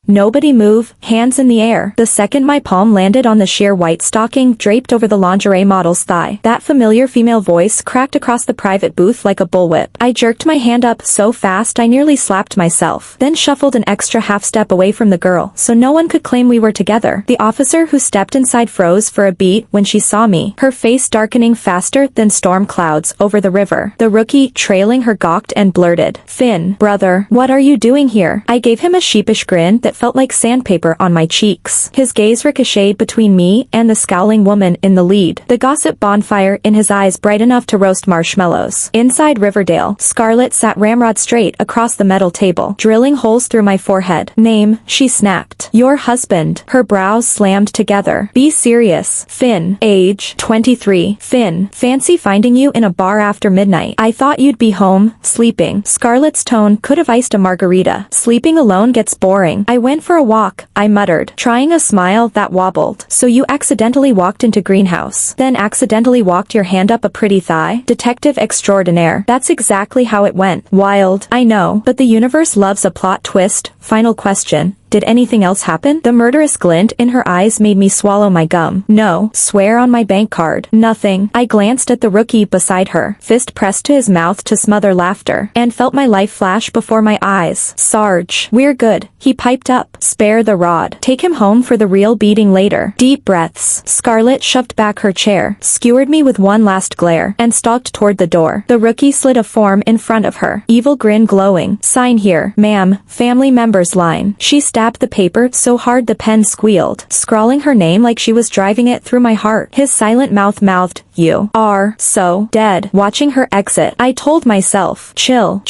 Nobody move, hands in the air. The second my palm landed on the sheer white stocking draped over the lingerie model's thigh, that familiar female voice cracked across the private booth like a bullwhip. I jerked my hand up so fast I nearly slapped myself, then shuffled an extra half step away from the girl so no one could claim we were together. The officer who stepped inside froze for a beat when she saw me, her face darkening faster than storm clouds over the river. The rookie, trailing her, gawked and blurted, "Finn, brother, what are you doing here?" I gave him a sheepish grin that felt like sandpaper on my cheeks. His gaze ricocheted between me and the scowling woman in the lead, the gossip bonfire in his eyes bright enough to roast marshmallows. Inside Riverdale, Scarlett sat ramrod straight across the metal table, drilling holes through my forehead. "Name," she snapped. "Your husband." Her brows slammed together. "Be serious." "Finn." "Age." 23. "Finn, fancy finding you in a bar after midnight. I thought you'd be home, sleeping." Scarlett's tone could have iced a margarita. "Sleeping alone gets boring." "I went for a walk," I muttered, trying a smile that wobbled. "So you accidentally walked into greenhouse, then accidentally walked your hand up a pretty thigh?" Detective extraordinaire. That's exactly how it went. Wild, I know, but the universe loves a plot twist. Final question. Did anything else happen? The murderous glint in her eyes made me swallow my gum. "No, swear on my bank card." "Nothing." I glanced at the rookie beside her, fist pressed to his mouth to smother laughter, and felt my life flash before my eyes. "Sarge, we're good," he piped up. "Spare the rod. Take him home for the real beating later." Deep breaths. Scarlett shoved back her chair, skewered me with one last glare, and stalked toward the door. The rookie slid a form in front of her, evil grin glowing. "Sign here, ma'am, family members line." She stabbed the paper so hard the pen squealed, scrawling her name like she was driving it through my heart. His silent mouth mouthed, "You are so dead." Watching her exit, I told myself, chill,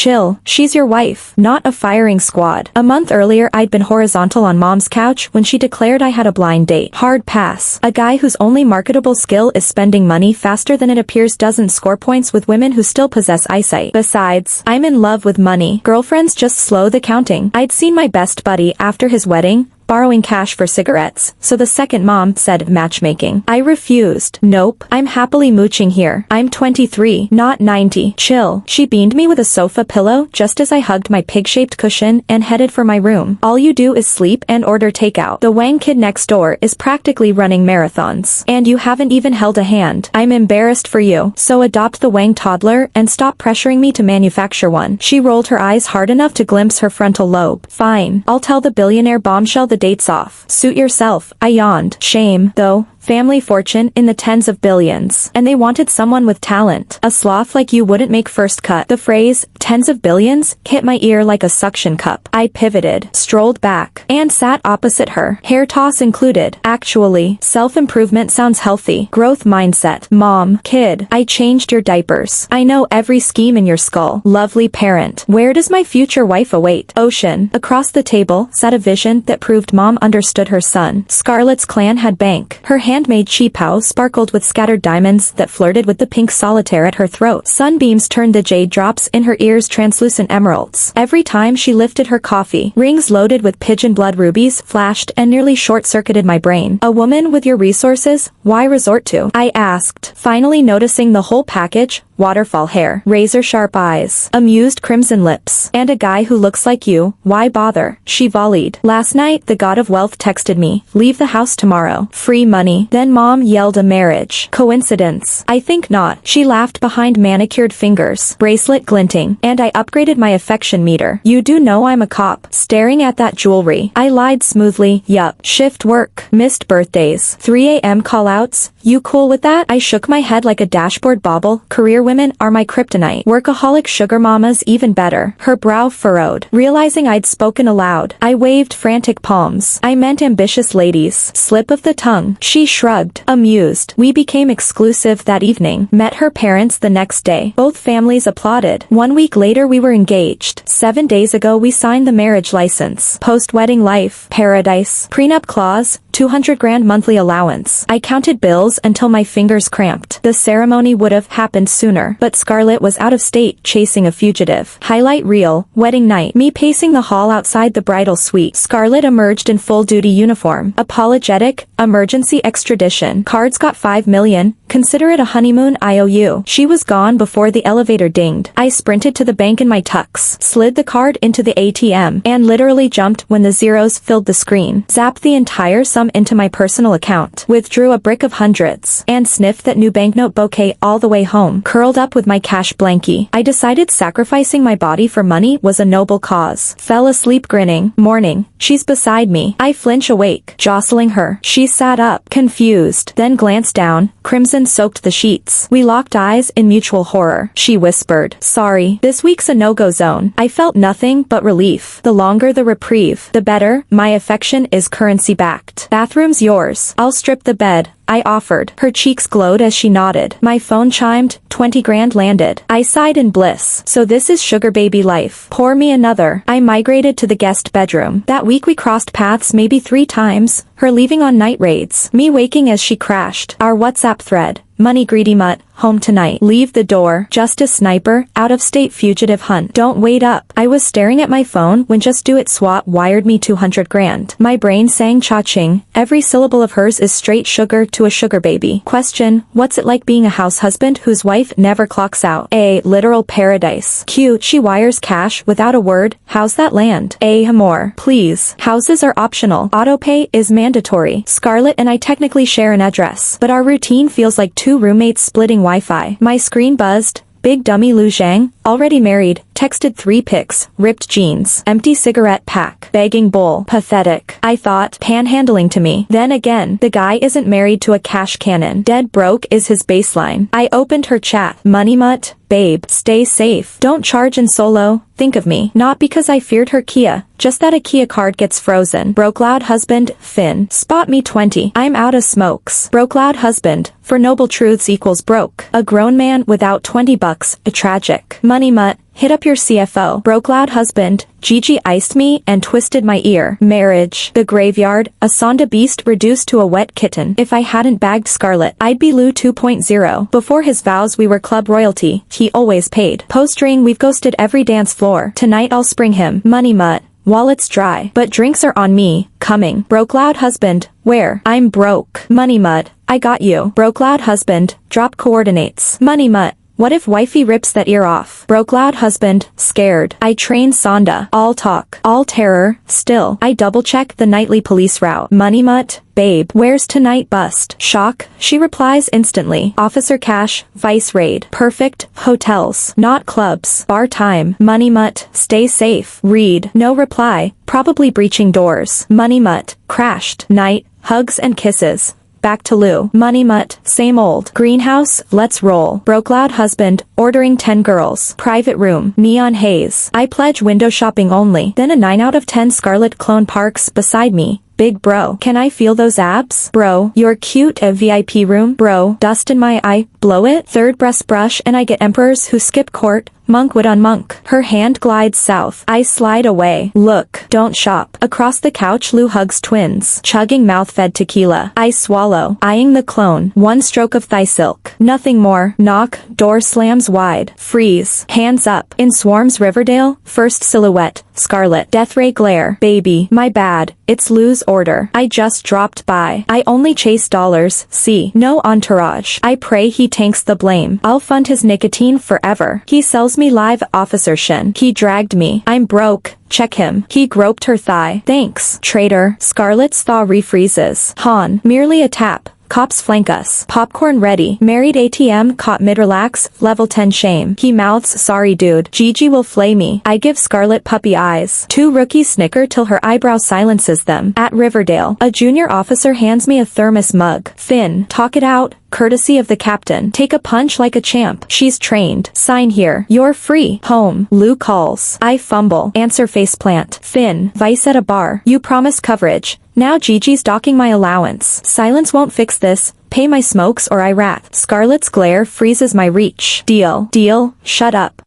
she's your wife, not a firing squad. A month earlier I'd been horizontal on mom's couch when she declared I had a blind date. Hard pass. A guy whose only marketable skill is spending money faster than it appears doesn't score points with women who still possess eyesight. Besides, I'm in love with money. Girlfriends just slow the counting. I'd seen my best buddy after his wedding, borrowing cash for cigarettes, so the second mom said matchmaking. I refused. "Nope, I'm happily mooching here. I'm 23, not 90. Chill." She beamed me with a sofa pillow just as I hugged my pig-shaped cushion and headed for my room. "All you do is sleep and order takeout. The Wang kid next door is practically running marathons. And you haven't even held a hand. I'm embarrassed for you. So adopt the Wang toddler and stop pressuring me to manufacture one." She rolled her eyes hard enough to glimpse her frontal lobe. "Fine, I'll tell the billionaire bombshell the date's off." "Suit yourself," I yawned. "Shame, though. Family fortune in the tens of billions. And they wanted someone with talent. A sloth like you wouldn't make first cut." The phrase, "tens of billions," hit my ear like a suction cup. I pivoted, strolled back, and sat opposite her, hair toss included. "Actually, self-improvement sounds healthy. Growth mindset." "Mom, kid, I changed your diapers. I know every scheme in your skull. Lovely parent. Where does my future wife await?" Ocean. Across the table sat a vision that proved mom understood her son. Scarlett's clan had bank. Her handmade chi-pao sparkled with scattered diamonds that flirted with the pink solitaire at her throat. Sunbeams turned the jade drops in her ears translucent emeralds. Every time she lifted her coffee, rings loaded with pigeon blood rubies flashed and nearly short-circuited my brain. "A woman with your resources, why resort to?" I asked, finally noticing the whole package. Waterfall hair, razor-sharp eyes, amused crimson lips, and a guy who looks like you, why bother? She volleyed. "Last night, the god of wealth texted me, leave the house tomorrow. Free money." Then mom yelled a marriage. Coincidence? I think not. She laughed behind manicured fingers, bracelet glinting, and I upgraded my affection meter. "You do know I'm a cop." Staring at that jewelry, I lied smoothly, "Yup. Shift work. Missed birthdays. 3 a.m. call-outs. You cool with that?" I shook my head like a dashboard bauble. "Career women are my kryptonite. Workaholic sugar mamas even better." Her brow furrowed. Realizing I'd spoken aloud, I waved frantic palms. "I meant ambitious ladies." Slip of the tongue. She shrugged, amused. We became exclusive that evening. Met her parents the next day. Both families applauded. 1 week later we were engaged. 7 days ago we signed the marriage license. Post-wedding life. Paradise. Prenup clause. 200 grand monthly allowance. I counted bills until my fingers cramped. The ceremony would have happened sooner, but Scarlett was out of state chasing a fugitive. Highlight reel, wedding night. Me pacing the hall outside the bridal suite. Scarlett emerged in full-duty uniform. Apologetic, emergency extradition. Cards got 5 million, consider it a honeymoon IOU. She was gone before the elevator dinged. I sprinted to the bank in my tux, slid the card into the ATM, and literally jumped when the zeros filled the screen. Zapped the entire sum into my personal account. Withdrew a brick of hundreds, and sniffed that new banknote bouquet all the way home. Curled up with my cash blankie. I decided sacrificing my body for money was a noble cause. Fell asleep grinning. Morning. She's beside me. I flinch awake, jostling her. She sat up, confused, then glanced down. Crimson soaked the sheets. We locked eyes in mutual horror. She whispered, "Sorry, this week's a no-go zone." I felt nothing but relief. The longer the reprieve, the better. My affection is currency-backed. "Bathroom's yours. I'll strip the bed," I offered. Her cheeks glowed as she nodded. My phone chimed, 20 grand landed. I sighed in bliss. So this is sugar baby life. Pour me another. I migrated to the guest bedroom. That week we crossed paths maybe 3 times, her leaving on night raids, me waking as she crashed. Our WhatsApp thread. Money greedy mutt, home tonight. Leave the door. Justice sniper, out-of-state fugitive hunt. Don't wait up. I was staring at my phone when Just Do It SWAT wired me 200 grand. My brain sang cha-ching. Every syllable of hers is straight sugar to a sugar baby. Question, what's it like being a house husband whose wife never clocks out? A. Literal paradise. Q. She wires cash without a word. How's that land? A. More. Please. Houses are optional. Autopay is mandatory. Scarlett and I technically share an address, but our routine feels like 2 roommates splitting Wi-Fi. My screen buzzed. Big dummy Lu Zhang, already married, texted 3 pics, ripped jeans, empty cigarette pack, begging bowl, pathetic. I thought, panhandling to me. Then again, the guy isn't married to a cash cannon. Dead broke is his baseline. I opened her chat. Money mutt, babe, stay safe. Don't charge in solo, think of me. Not because I feared her Kia, just that a Kia card gets frozen. Broke loud husband, Finn. Spot me 20. I'm out of smokes. Broke loud husband, for noble truths equals broke. A grown man without 20 bucks, a tragic. Money mutt, hit up your CFO. Broke loud husband, Gigi iced me and twisted my ear. Marriage. The graveyard, a Sonda beast reduced to a wet kitten. If I hadn't bagged Scarlett, I'd be Lou 2.0. Before his vows we were club royalty, he always paid. Post-ring we've ghosted every dance floor. Tonight I'll spring him. Money mutt. Wallet's dry, but drinks are on me. Coming. Broke loud husband, where? I'm broke. Money mutt. I got you. Broke loud husband, drop coordinates. Money mutt. What if wifey rips that ear off? Broke loud husband, scared. I train Sonda. All talk, all terror, still. I double-check the nightly police route. Money mutt, babe, where's tonight bust? Shock, she replies instantly. Officer cash, vice raid. Perfect, hotels, not clubs. Bar time. Money mutt, stay safe. Read, no reply, probably breaching doors. Money mutt, crashed. Night, hugs and kisses. Back to Lou. Money mutt, same old. Greenhouse, let's roll. Broke loud husband, ordering 10 girls. Private room, neon haze. I pledge window shopping only. Then a 9 out of 10 Scarlett clone parks beside me. Big bro, can I feel those abs? Bro, you're cute. A VIP room? Bro, dust in my eye, blow it. Third breast brush and I get emperors who skip court. Monkwood on monk. Her hand glides south. I slide away. Look, don't shop. Across the couch Lou hugs twins. Chugging mouth-fed tequila. I swallow. Eyeing the clone. 1 stroke of thigh silk. Nothing more. Knock. Door slams wide. Freeze. Hands up. In swarms Riverdale. First silhouette. Scarlett. Death ray glare. Baby. My bad. It's Lou's order. I just dropped by. I only chase dollars. See. No entourage. I pray he tanks the blame. I'll fund his nicotine forever. He sells me live. Officer Shin. He dragged me. I'm broke. Check him. He groped her thigh. Thanks, traitor. Scarlett's thaw refreezes. Han. Merely a tap. Cops flank us. Popcorn ready. Married ATM caught mid-relax, level 10 shame. He mouths sorry dude. Gigi will flay me. I give Scarlett puppy eyes. 2 rookies snicker till her eyebrow silences them. At Riverdale, a junior officer hands me a thermos mug. Finn, talk it out. Courtesy of the captain. Take a punch like a champ. She's trained. Sign here. You're free. Home. Lou calls. I fumble. Answer faceplant. Finn. Vice at a bar. You promised coverage. Now Gigi's docking my allowance. Silence won't fix this. Pay my smokes or I rat. Scarlett's glare freezes my reach. Deal. Deal. Shut up.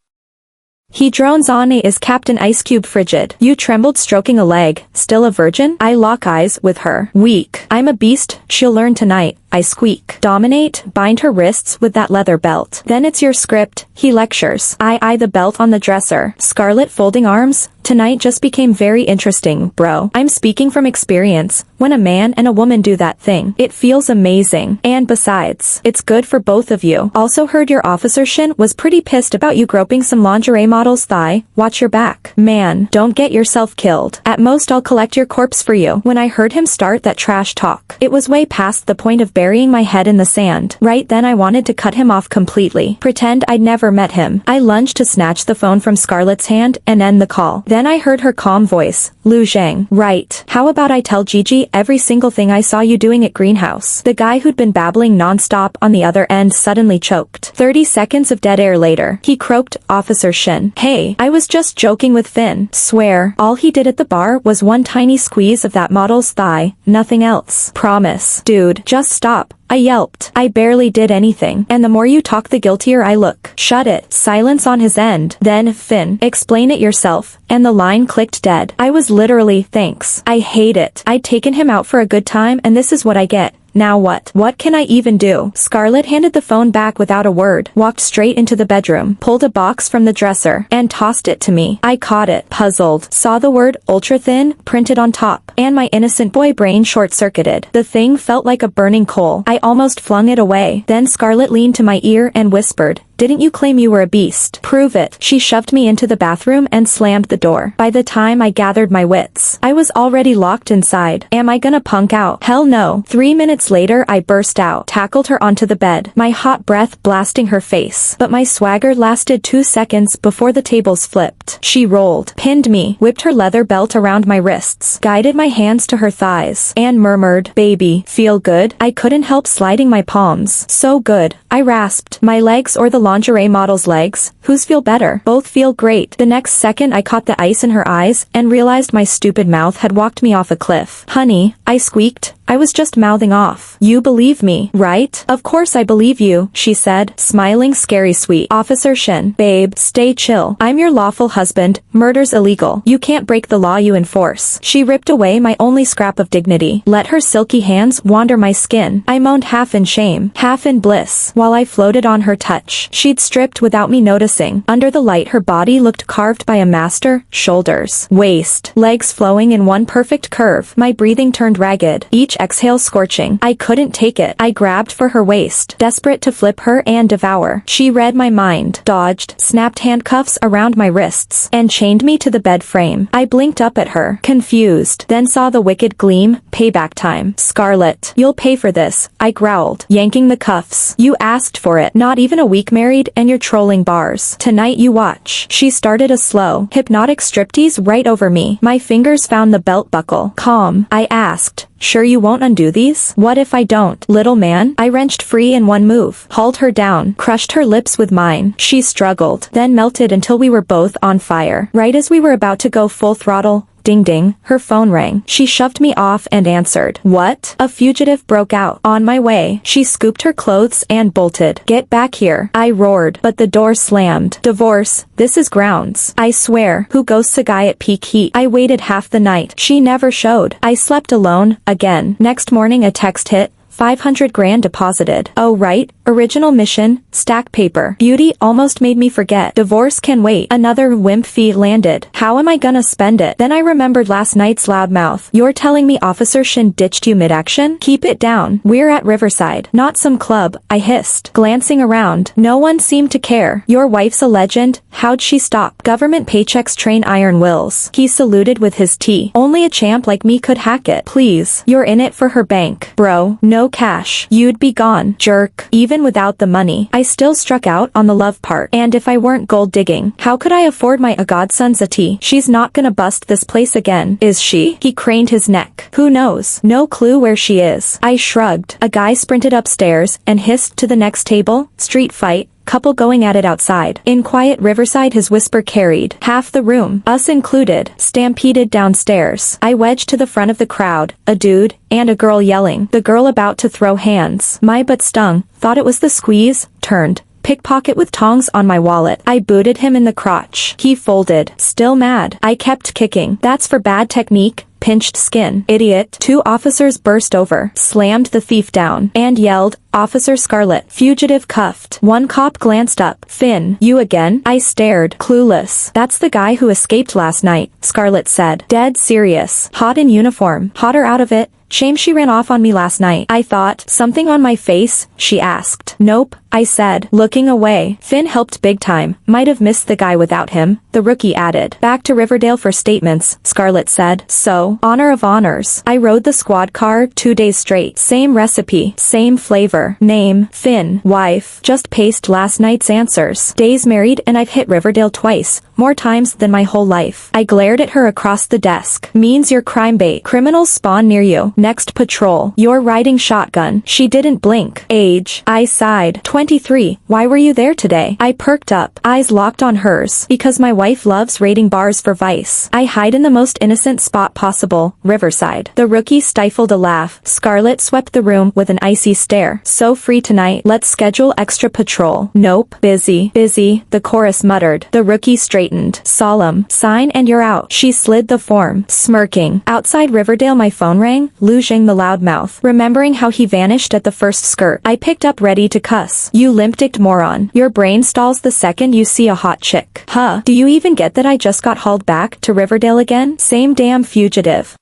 He drones on. Is Captain Ice Cube frigid? You trembled, stroking a leg. Still a virgin? I lock eyes with her. Weak. I'm a beast. She'll learn tonight. I squeak. Dominate, bind her wrists with that leather belt. Then it's your script, he lectures. I eye the belt on the dresser. Scarlett folding arms. Tonight just became very interesting, bro. I'm speaking from experience. When a man and a woman do that thing, it feels amazing. And besides, it's good for both of you. Also heard your officer Shin was pretty pissed about you groping some lingerie model's thigh. Watch your back. Man, don't get yourself killed. At most I'll collect your corpse for you. When I heard him start that trash talk, it was way past the point of burying my head in the sand. Right then I wanted to cut him off completely. Pretend I'd never met him. I lunged to snatch the phone from Scarlett's hand and end the call. Then I heard her calm voice. Lu Zhang. Right. How about I tell Gigi every single thing I saw you doing at Greenhouse? The guy who'd been babbling nonstop on the other end suddenly choked. 30 seconds of dead air later, he croaked, Officer Shin. Hey, I was just joking with Finn. Swear, all he did at the bar was one tiny squeeze of that model's thigh, nothing else. Promise. Dude, just stop. I yelped. I barely did anything, and the more you talk the guiltier I look. Shut it. Silence on his end. Then, Finn, explain it yourself. And the line clicked dead. I was literally, thanks. I hate it. I'd taken him out for a good time and this is what I get. Now what? What can I even do? Scarlett handed the phone back without a word, walked straight into the bedroom, pulled a box from the dresser, and tossed it to me. I caught it, puzzled, saw the word ultra-thin printed on top, and my innocent boy brain short-circuited. The thing felt like a burning coal. I almost flung it away. Then Scarlett leaned to my ear and whispered, didn't you claim you were a beast? Prove it. She shoved me into the bathroom and slammed the door. By the time I gathered my wits, I was already locked inside. Am I gonna punk out? Hell no. 3 minutes later I burst out, tackled her onto the bed, my hot breath blasting her face. But my swagger lasted 2 seconds before the tables flipped. She rolled, pinned me, whipped her leather belt around my wrists, guided my hands to her thighs, and murmured, baby, feel good? I couldn't help sliding my palms. So good. I rasped. My legs or the lingerie model's legs? Whose feel better? Both feel great. The next second I caught the ice in her eyes and realized my stupid mouth had walked me off a cliff. Honey, I squeaked. I was just mouthing off. You believe me, right? Of course I believe you, she said, smiling scary sweet. Officer Shin. Babe, stay chill. I'm your lawful husband. Murder's illegal. You can't break the law you enforce. She ripped away my only scrap of dignity. Let her silky hands wander my skin. I moaned half in shame, half in bliss, while I floated on her touch. She'd stripped without me noticing. Under the light her body looked carved by a master. Shoulders, waist, legs flowing in one perfect curve. My breathing turned ragged. Each exhale scorching. I couldn't take it. I grabbed for her waist, desperate to flip her and devour. She read my mind, dodged, snapped handcuffs around my wrists, and chained me to the bed frame. I blinked up at her, confused, then saw the wicked gleam. Payback time. Scarlett, you'll pay for this, I growled, yanking the cuffs. You asked for it. Not even a week married and you're trolling bars. Tonight you watch. She started a slow, hypnotic striptease right over me. My fingers found the belt buckle. Calm, I asked. Sure you won't undo these? What if I don't? Little man, I wrenched free in one move, hauled her down, crushed her lips with mine. She struggled, then melted until we were both on fire. Right as we were about to go full throttle, ding ding, her phone rang. She shoved me off and answered. What? A fugitive broke out. On my way. She scooped her clothes and bolted. Get back here. I roared, but the door slammed. Divorce. This is grounds. I swear. Who ghosts a guy at peak heat? I waited half the night. She never showed. I slept alone, again. Next morning a text hit. 500 grand deposited. Oh right, original mission, stack paper. Beauty almost made me forget. Divorce can wait. Another wimp fee landed. How am I gonna spend it? Then I remembered last night's loudmouth. You're telling me Officer Shin ditched you mid-action? Keep it down. We're at Riverside, not some club, I hissed, glancing around. No one seemed to care. Your wife's a legend. How'd she stop? Government paychecks train iron wills. He saluted with his tea. Only a champ like me could hack it. Please. You're in it for her bank. Bro, no cash. You'd be gone. Jerk. Even without the money, I still struck out on the love part. And if I weren't gold digging, how could I afford my godson's a tea? She's not gonna bust this place again, is she? He craned his neck. Who knows? No clue where she is. I shrugged. A guy sprinted upstairs and hissed to the next table. Street fight. Couple going at it outside. In quiet Riverside his whisper carried half the room, us included, stampeded downstairs. I wedged to the front of the crowd, a dude, and a girl yelling. The girl about to throw hands. My butt stung, thought it was the squeeze, turned, Pickpocket with tongs on my wallet. I booted him in the crotch. He folded. Still mad. I kept kicking. That's for bad technique. Pinched skin. Idiot. 2 officers burst over, slammed the thief down, and yelled, "Officer Scarlett." Fugitive cuffed. 1 cop glanced up. "Finn, you again?" I stared, clueless. "That's the guy who escaped last night," Scarlett said. Dead serious. Hot in uniform. Hotter out of it. Shame she ran off on me last night. I thought. Something on my face? She asked. Nope, I said, looking away. Finn helped big time. Might have missed the guy without him, the rookie added. Back to Riverdale for statements, Scarlett said. So, honor of honors. I rode the squad car 2 days straight. Same recipe, same flavor. Name, Finn. Wife, just paced last night's answers. Days married and I've hit Riverdale twice. More times than my whole life. I glared at her across the desk. Means you're crime bait. Criminals spawn near you. Next patrol. You're riding shotgun. She didn't blink. Age. I sighed. 23. Why were you there today? I perked up. Eyes locked on hers. Because my wife loves raiding bars for vice. I hide in the most innocent spot possible. Riverside. The rookie stifled a laugh. Scarlett swept the room with an icy stare. So free tonight. Let's schedule extra patrol. Nope. Busy. Busy. The chorus muttered. The rookie straightened. Solemn. Sign and you're out. She slid the form. Smirking. Outside Riverdale my phone rang. Luging the loudmouth. Remembering how he vanished at the first skirt. I picked up ready to cuss. You limp-dicked moron. Your brain stalls the second you see a hot chick. Huh. Do you even get that I just got hauled back to Riverdale again? Same damn fugitive.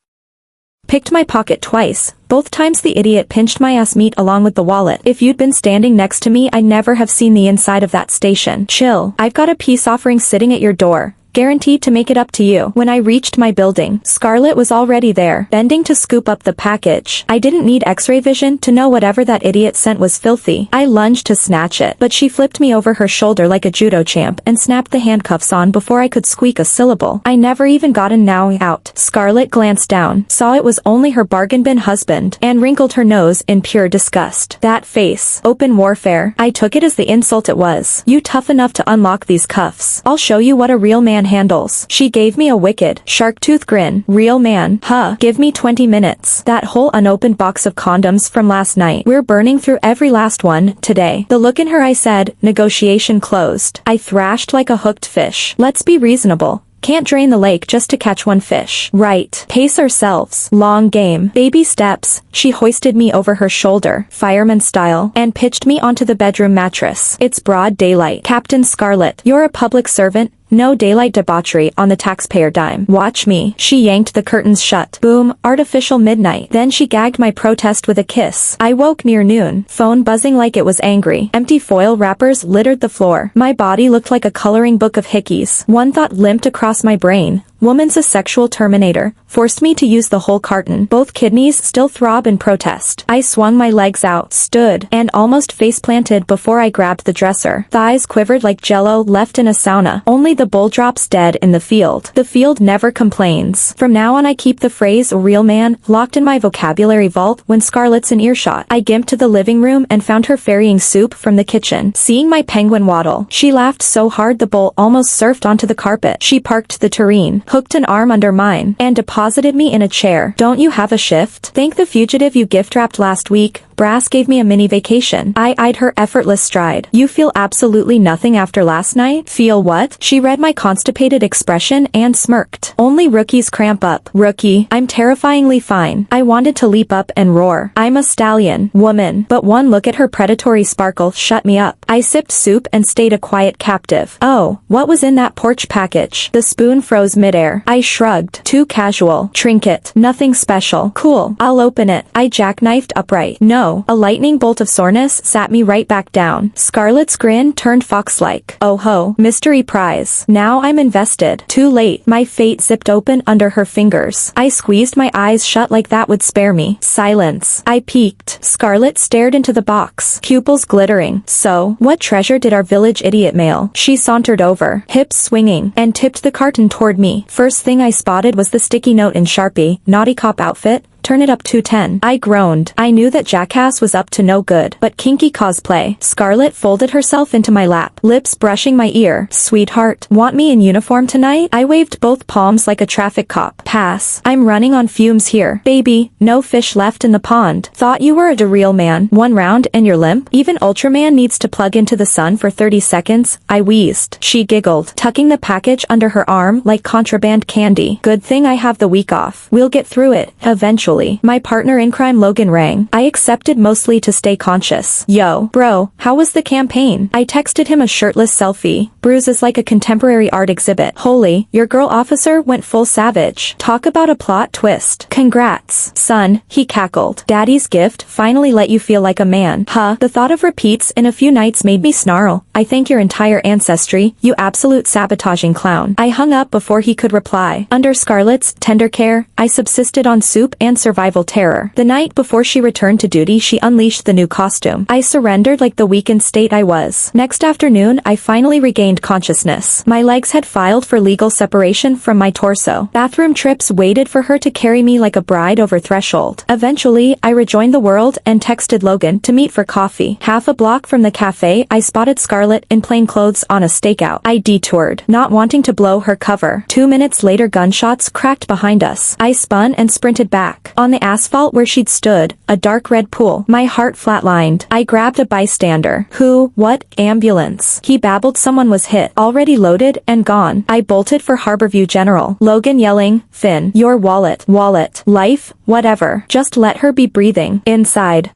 Picked my pocket twice. Both times the idiot pinched my ass meat along with the wallet. If you'd been standing next to me I'd never have seen the inside of that station. Chill. I've got a peace offering sitting at your door. Guaranteed to make it up to you. When I reached my building, Scarlett was already there, bending to scoop up the package. I didn't need x-ray vision to know whatever that idiot sent was filthy. I lunged to snatch it, but she flipped me over her shoulder like a judo champ and snapped the handcuffs on before I could squeak a syllable. I never even got a now out. Scarlett glanced down, saw it was only her bargain bin husband, and wrinkled her nose in pure disgust. That face. Open warfare. I took it as the insult it was. You tough enough to unlock these cuffs. I'll show you what a real man handles. She gave me a wicked, shark-tooth grin. Real man. Huh. Give me 20 minutes. That whole unopened box of condoms from last night. We're burning through every last one, today. The look in her eye said, negotiation closed. I thrashed like a hooked fish. Let's be reasonable. Can't drain the lake just to catch one fish. Right. Pace ourselves. Long game. Baby steps. She hoisted me over her shoulder, fireman style, and pitched me onto the bedroom mattress. It's broad daylight. Captain Scarlett, you're a public servant. No daylight debauchery on the taxpayer dime. Watch me. She yanked the curtains shut. Boom. Artificial midnight. Then she gagged my protest with a kiss. I woke near noon. Phone buzzing like it was angry. Empty foil wrappers littered the floor. My body looked like a coloring book of hickeys. One thought limped across my brain. Woman's a sexual terminator. Forced me to use the whole carton. Both kidneys still throb in protest. I swung my legs out, stood, and almost face-planted before I grabbed the dresser. Thighs quivered like jello left in a sauna. Only the bull drops dead in the field. The field never complains. From now on I keep the phrase real man locked in my vocabulary vault when Scarlett's in earshot. I gimped to the living room and found her ferrying soup from the kitchen. Seeing my penguin waddle, she laughed so hard the bowl almost surfed onto the carpet. She parked the tureen, hooked an arm under mine, and deposited me in a chair. Don't you have a shift? Thank the fugitive you gift-wrapped last week. Brass gave me a mini vacation. I eyed her effortless stride. You feel absolutely nothing after last night? Feel what? She read my constipated expression and smirked. Only rookies cramp up. Rookie. I'm terrifyingly fine. I wanted to leap up and roar. I'm a stallion. Woman. But one look at her predatory sparkle shut me up. I sipped soup and stayed a quiet captive. Oh, what was in that porch package? The spoon froze midair. I shrugged. Too casual. Trinket. Nothing special. Cool. I'll open it. I jackknifed upright. No. A lightning bolt of soreness sat me right back down. Scarlett's grin turned fox-like. Oh ho. Mystery prize. Now I'm invested. Too late. My fate zipped open under her fingers. I squeezed my eyes shut like that would spare me. Silence. I peeked. Scarlett stared into the box. Pupils glittering. So, what treasure did our village idiot mail? She sauntered over, hips swinging, and tipped the carton toward me. First thing I spotted was the sticky note in Sharpie. Naughty cop outfit. turn it up to 10. I groaned. I knew that Jackass was up to no good, but kinky cosplay. Scarlett folded herself into my lap, lips brushing my ear. Sweetheart, want me in uniform tonight? I waved both palms like a traffic cop. Pass. I'm running on fumes here. Baby, no fish left in the pond. Thought you were a real man. One round and you're limp? Even Ultraman needs to plug into the sun for 30 seconds. I wheezed. She giggled, tucking the package under her arm like contraband candy. Good thing I have the week off. We'll get through it, eventually. My partner in crime Logan rang. I accepted mostly to stay conscious. Yo, bro, how was the campaign? I texted him a shirtless selfie. Bruises like a contemporary art exhibit. Holy, your girl officer went full savage. Talk about a plot twist. Congrats, son, he cackled. Daddy's gift finally let you feel like a man. Huh, the thought of repeats in a few nights made me snarl. I thank your entire ancestry, you absolute sabotaging clown. I hung up before he could reply. Under Scarlett's tender care, I subsisted on soup and survival terror. The night before she returned to duty, she unleashed the new costume. I surrendered like the weakened state I was. Next afternoon, I finally regained consciousness. My legs had filed for legal separation from my torso. Bathroom trips waited for her to carry me like a bride over threshold. Eventually, I rejoined the world and texted Logan to meet for coffee. Half a block from the cafe, I spotted Scarlett in plain clothes on a stakeout. I detoured, not wanting to blow her cover. 2 minutes later, gunshots cracked behind us. I spun and sprinted back. On the asphalt where she'd stood, a dark red pool. My heart flatlined. I grabbed a bystander. Who? What? Ambulance. He babbled someone was hit. Already loaded and gone. I bolted for Harborview General. Logan yelling, Finn, your wallet. Wallet. Life? Whatever. Just let her be breathing. Inside.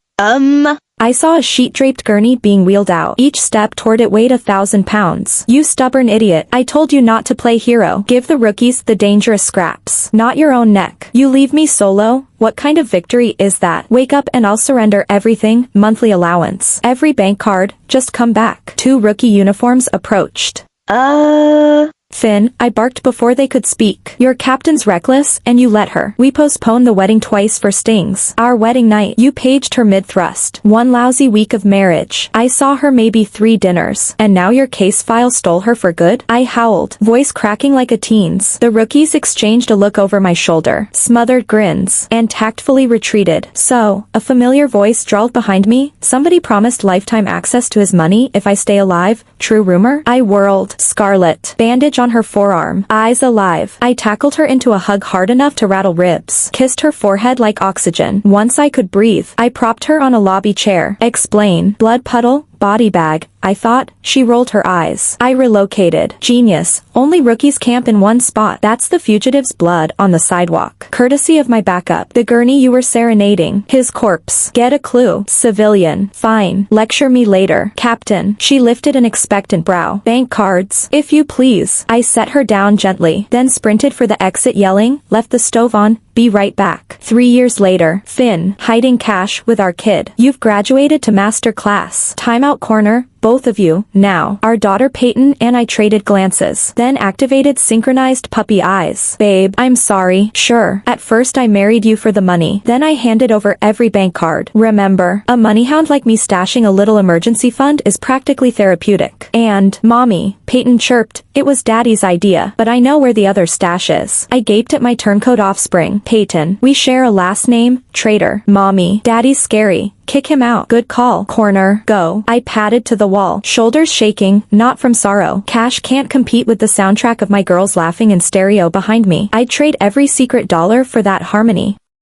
I saw a sheet-draped gurney being wheeled out. Each step toward it weighed 1,000 pounds. You stubborn idiot. I told you not to play hero. Give the rookies the dangerous scraps. Not your own neck. You leave me solo? What kind of victory is that? Wake up and I'll surrender everything. Monthly allowance. Every bank card. Just come back. 2 rookie uniforms approached. Finn, I barked before they could speak. Your captain's reckless, and you let her. We postponed the wedding twice for stings. Our wedding night, you paged her mid-thrust. 1 lousy week of marriage. I saw her maybe 3 dinners. And now your case file stole her for good? I howled, voice cracking like a teen's. The rookies exchanged a look over my shoulder, smothered grins, and tactfully retreated. So, a familiar voice drawled behind me. Somebody promised lifetime access to his money if I stay alive. True rumor? I whirled. Scarlett. Bandage on her forearm, eyes alive. I tackled her into a hug hard enough to rattle ribs, kissed her forehead like oxygen. Once I could breathe, I propped her on a lobby chair. Explain. Blood puddle, body bag. I thought. She rolled her eyes. I relocated. Genius. Only rookies camp in one spot. That's the fugitive's blood on the sidewalk. Courtesy of my backup. The gurney you were serenading. His corpse. Get a clue. Civilian. Fine. Lecture me later. Captain. She lifted an expectant brow. Bank cards. If you please. I set her down gently, then sprinted for the exit yelling, left the stove on, be right back. 3 years later. Finn. Hiding cash with our kid. You've graduated to master class. Timeout corner. Both of you, now. Our daughter Peyton and I traded glances, then activated synchronized puppy eyes. Babe, I'm sorry. Sure. At first I married you for the money, then I handed over every bank card. Remember, a money hound like me stashing a little emergency fund is practically therapeutic. And, Mommy, Peyton chirped, it was Daddy's idea, but I know where the other stash is. I gaped at my turncoat offspring. Peyton, we share a last name, traitor. Mommy, Daddy's scary. Kick him out. Good call. Corner. Go. I padded to the wall, shoulders shaking, not from sorrow. Cash can't compete with the soundtrack of my girls laughing in stereo behind me. I'd trade every secret dollar for that harmony.